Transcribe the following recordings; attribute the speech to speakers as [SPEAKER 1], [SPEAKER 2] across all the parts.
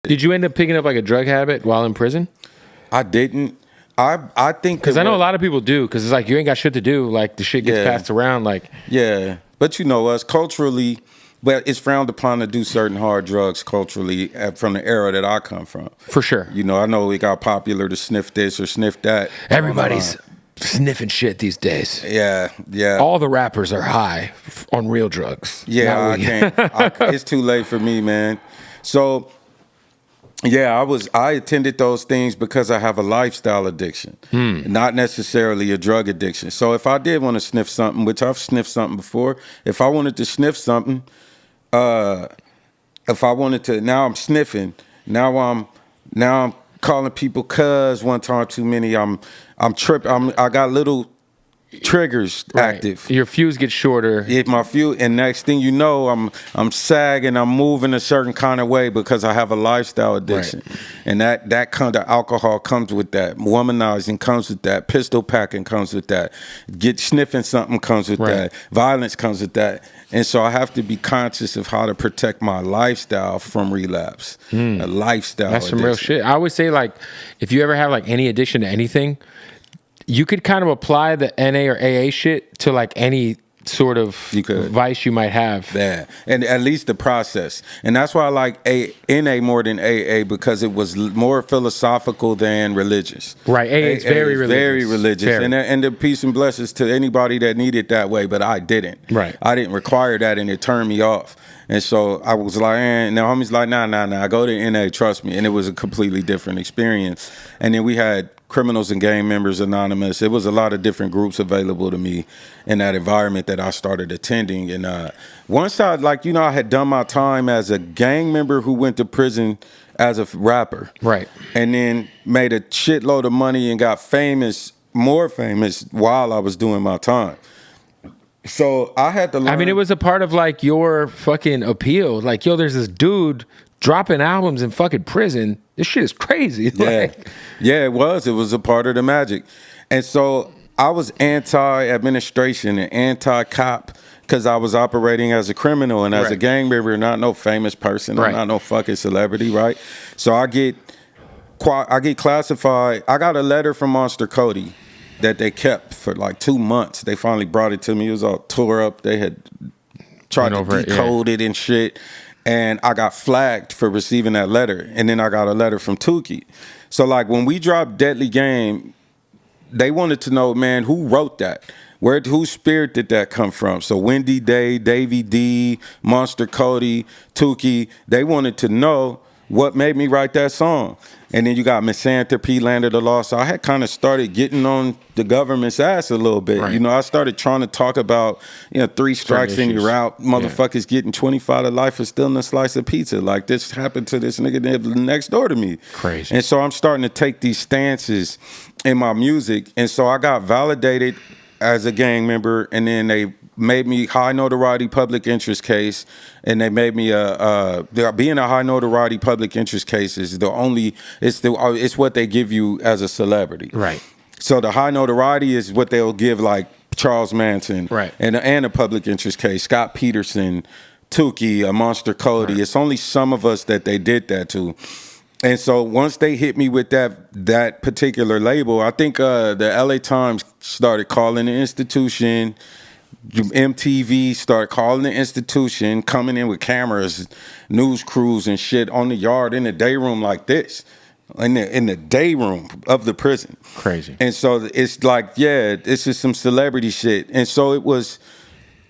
[SPEAKER 1] Did you end up picking up like a drug habit while in prison?
[SPEAKER 2] I didn't. I think
[SPEAKER 1] because I know a lot of people do. Because it's like you ain't got shit to do. Like the shit gets passed around. Like
[SPEAKER 2] but you know us culturally. Well, it's frowned upon to do certain hard drugs culturally from the era that I come from.
[SPEAKER 1] For sure.
[SPEAKER 2] You know, I know it got popular to sniff this or sniff that.
[SPEAKER 1] Everybody's sniffing shit these days.
[SPEAKER 2] Yeah.
[SPEAKER 1] All the rappers are high on real drugs.
[SPEAKER 2] Yeah, I can't. It's too late for me, man. So, yeah, I attended those things because I have a lifestyle addiction, not necessarily a drug addiction. So if I did want to sniff something, which I've sniffed something before, if I wanted to sniff something, if I wanted to, now I'm sniffing. Now I'm calling people cuz one time too many. I'm tripping. I got little triggers active.
[SPEAKER 1] Your fuse gets shorter.
[SPEAKER 2] Yeah, my fuse, and next thing you know, I'm sagging. I'm moving a certain kind of way because I have a lifestyle addiction, and that kind of alcohol comes with that. Womanizing comes with that. Pistol packing comes with that. Sniffing something comes with that. Violence comes with that. And so I have to be conscious of how to protect my lifestyle from relapse. A lifestyle
[SPEAKER 1] That's
[SPEAKER 2] addiction.
[SPEAKER 1] some real shit. I always say, like, if you ever have like any addiction to anything, you could kind of apply the NA or AA shit to like any sort of vice you might have.
[SPEAKER 2] Yeah, and at least the process. And that's why I like NA more than AA, because it was more philosophical than religious.
[SPEAKER 1] Right, AA is very religious.
[SPEAKER 2] Very religious.
[SPEAKER 1] Very.
[SPEAKER 2] And the peace and blessings to anybody that needed that way, but I didn't.
[SPEAKER 1] Right.
[SPEAKER 2] I didn't require that, and it turned me off. And so I was like, and the homie's like, nah, I go to NA, trust me. And it was a completely different experience. And then we had Criminals and Gang Members Anonymous. It was a lot of different groups available to me in that environment that I started attending. And once I had done my time as a gang member who went to prison as a rapper.
[SPEAKER 1] Right.
[SPEAKER 2] And then made a shitload of money and got more famous while I was doing my time. So I had to learn.
[SPEAKER 1] I mean, it was a part of like your fucking appeal. Like, yo, there's this dude dropping albums in fucking prison. This shit is crazy.
[SPEAKER 2] Yeah, it was. It was a part of the magic. And so I was anti-administration and anti-cop because I was operating as a criminal and as a gang member, not no famous person. I'm not no fucking celebrity, right? So I get classified. I got a letter from Monster Cody that they kept for like 2 months. They finally brought it to me. It was all tore up. They had tried to decode it and shit. And I got flagged for receiving that letter. And then I got a letter from Tukey. So like when we dropped Deadly Game, they wanted to know, man, who wrote that? Whose spirit did that come from? So Wendy Day, Davey D, Monster Cody, Tukey, they wanted to know what made me write that song. And then you got Misanthropy, Land of the Lost. So I had kind of started getting on the government's ass a little bit. Right. You know, I started trying to talk about, 3 strikes and you're out. Motherfuckers getting 25 to life for stealing a slice of pizza. Like this happened to this nigga next door to me.
[SPEAKER 1] Crazy.
[SPEAKER 2] And so I'm starting to take these stances in my music. And so I got validated as a gang member, and then they made me high notoriety public interest case, and they made me being a high notoriety public interest case is it's what they give you as a celebrity.
[SPEAKER 1] Right.
[SPEAKER 2] So the high notoriety is what they'll give like Charles Manson,
[SPEAKER 1] right,
[SPEAKER 2] and a public interest case, Scott Peterson, Tukey, a Monster Cody. Right. It's only some of us that they did that to. And so once they hit me with that particular label, I think the LA Times started calling the institution, MTV started calling the institution, coming in with cameras, news crews and shit on the yard in the day room like this, in the day room of the prison.
[SPEAKER 1] Crazy.
[SPEAKER 2] And so it's like, it's just some celebrity shit. And so it was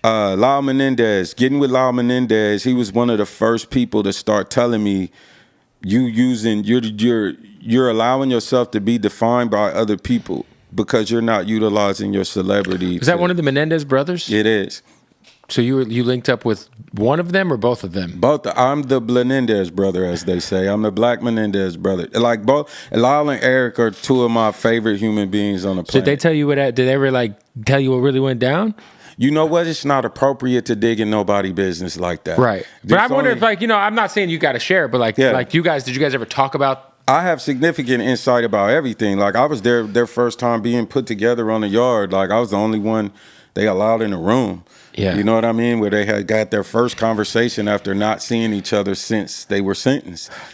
[SPEAKER 2] Lyle Menendez, getting with Lyle Menendez. He was one of the first people to start telling me, you're allowing yourself to be defined by other people because you're not utilizing your celebrity.
[SPEAKER 1] Is that one of the Menendez brothers?
[SPEAKER 2] It is.
[SPEAKER 1] So you linked up with one of them or both of them?
[SPEAKER 2] Both. I'm the Menendez brother, as they say. I'm the Black Menendez brother. Like both Lyle and Eric are 2 of my favorite human beings on the planet.
[SPEAKER 1] Did they tell you did they ever tell you what really went down?
[SPEAKER 2] You know what? It's not appropriate to dig in nobody's business like that.
[SPEAKER 1] Right. But I wonder if I'm not saying you got to share, but like did you guys ever talk about?
[SPEAKER 2] I have significant insight about everything. Like I was their first time being put together on the yard. Like I was the only one they allowed in the room.
[SPEAKER 1] Yeah.
[SPEAKER 2] You know what I mean? Where they had got their first conversation after not seeing each other since they were sentenced.